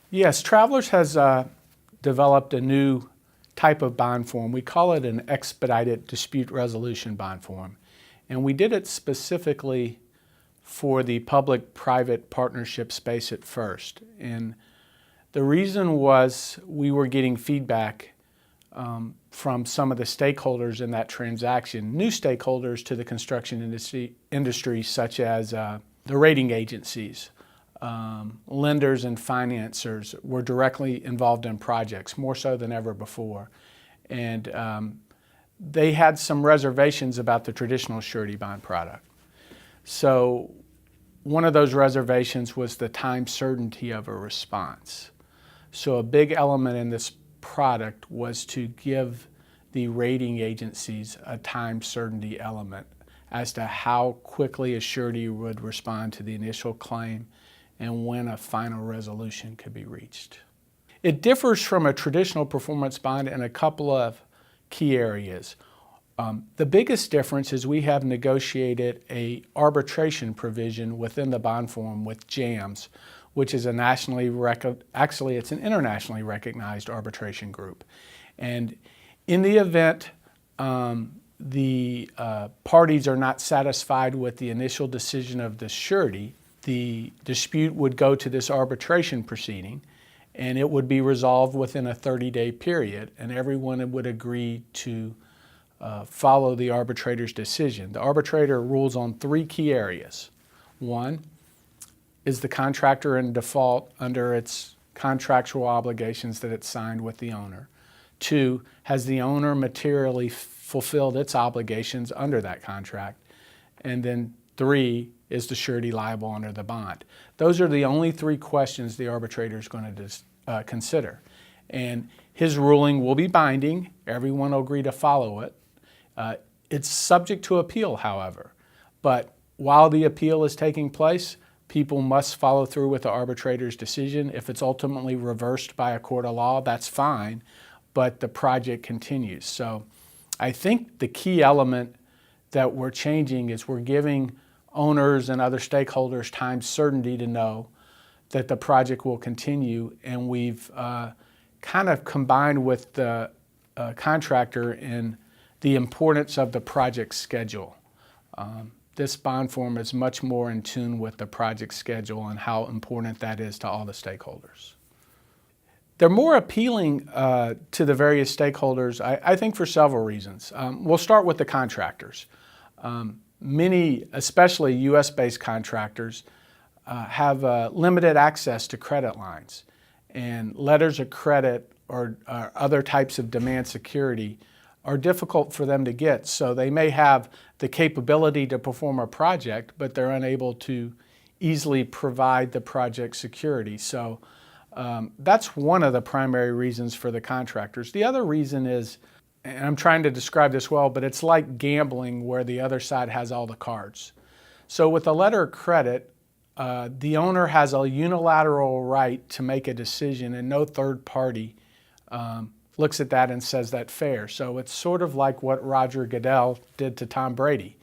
Yes, Travelers has developed a new type of bond form. We call it an expedited dispute resolution bond form. And we did it specifically for the public-private partnership space at first. And the reason was we were getting feedback from some of the stakeholders in that transaction, new stakeholders to the construction industry such as the rating agencies. Lenders and financiers were directly involved in projects, more so than ever before. And they had some reservations about the traditional surety bond product. So one of those reservations was the time certainty of a response. So a big element in this product was to give the rating agencies a time certainty element as to how quickly a surety would respond to the initial claim and when a final resolution could be reached. It differs from a traditional performance bond in a couple of key areas. The biggest difference is we have negotiated an arbitration provision within the bond form with JAMS, which is it's an internationally recognized arbitration group. And in the event the parties are not satisfied with the initial decision of the surety, the dispute would go to this arbitration proceeding, and it would be resolved within a 30-day period, and everyone would agree to follow the arbitrator's decision. The arbitrator rules on three key areas. One, is the contractor in default under its contractual obligations that it signed with the owner? Two, has the owner materially fulfilled its obligations under that contract? And then three, is the surety liable under the bond? Those are the only three questions the arbitrator is going to consider. And his ruling will be binding. Everyone will agree to follow it. It's subject to appeal, however. But while the appeal is taking place, people must follow through with the arbitrator's decision. If it's ultimately reversed by a court of law, that's fine, but the project continues. So I think the key element that we're changing is we're giving owners and other stakeholders time certainty to know that the project will continue, and we've kind of combined with the contractor in the importance of the project schedule. This bond form is much more in tune with the project schedule and how important that is to all the stakeholders. They're more appealing to the various stakeholders, I think, for several reasons. We'll start with the contractors. Many, especially U.S.-based contractors, have limited access to credit lines, and letters of credit or other types of demand security are difficult for them to get. So they may have the capability to perform a project, but they're unable to easily provide the project security. So that's one of the primary reasons for the contractors. The other reason is, and I'm trying to describe this well, but it's like gambling where the other side has all the cards. So with a letter of credit, the owner has a unilateral right to make a decision, and no third party looks at that and says that's fair. So it's sort of like what Roger Goodell did to Tom Brady.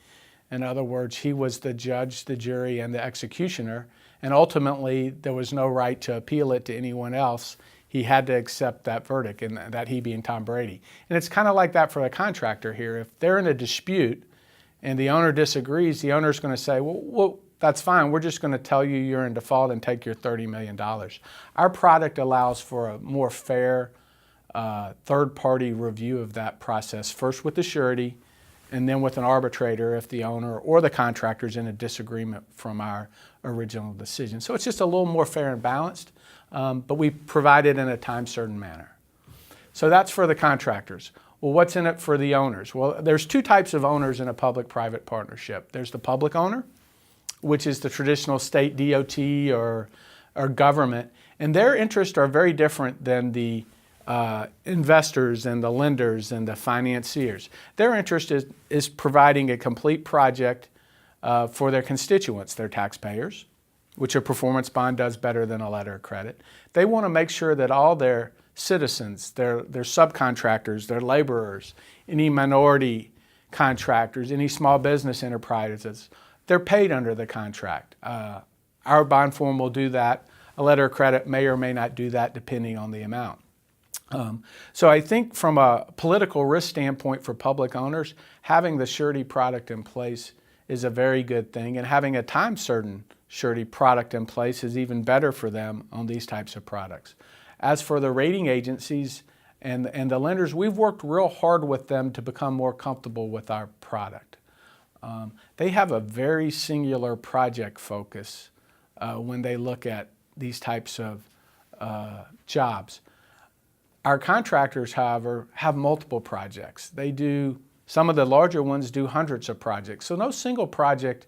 In other words, he was the judge, the jury, and the executioner, and ultimately there was no right to appeal it to anyone else. He had to accept that verdict, and that he being Tom Brady. And it's kind of like that for the contractor here. If they're in a dispute and the owner disagrees, the owner's going to say, well, that's fine. We're just going to tell you you're in default and take your $30 million. Our product allows for a more fair third-party review of that process, first with the surety and then with an arbitrator if the owner or the contractor is in a disagreement from our original decision. So it's just a little more fair and balanced, but we provide it in a time-certain manner. So that's for the contractors. Well, what's in it for the owners? Well, there's two types of owners in a public-private partnership. There's the public owner, which is the traditional state DOT or government, and their interests are very different than the investors and the lenders and the financiers. Their interest is providing a complete project for their constituents, their taxpayers, which a performance bond does better than a letter of credit. They want to make sure that all their citizens, their subcontractors, their laborers, any minority contractors, any small business enterprises, they're paid under the contract. Our bond form will do that a letter of credit may or may not do that depending on the amount. So I think from a political risk standpoint for public owners, having the surety product in place is a very good thing, and having a time-certain surety product in place is even better for them on these types of products. As for the rating agencies and the lenders, we've worked real hard with them to become more comfortable with our product. They have a very singular project focus when they look at these types of jobs. Our contractors, however, have multiple projects. Some of the larger ones do hundreds of projects. So no single project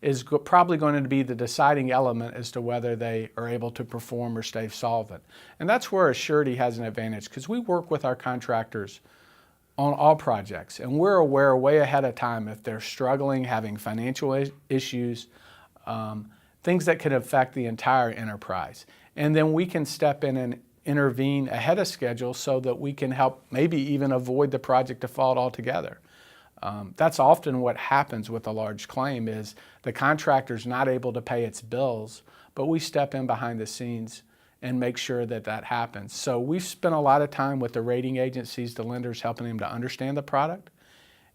is probably going to be the deciding element as to whether they are able to perform or stay solvent. And that's where a surety has an advantage, because we work with our contractors on all projects, and we're aware way ahead of time if they're struggling, having financial issues, things that could affect the entire enterprise. And then we can step in and intervene ahead of schedule so that we can help maybe even avoid the project default altogether. That's often what happens with a large claim, is the contractor's not able to pay its bills, but we step in behind the scenes and make sure that that happens. So we've spent a lot of time with the rating agencies, the lenders, helping them to understand the product,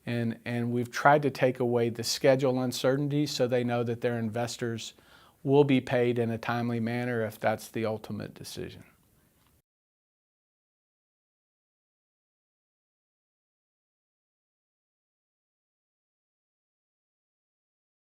and we've tried to take away the schedule uncertainty so they know that their investors will be paid in a timely manner if that's the ultimate decision.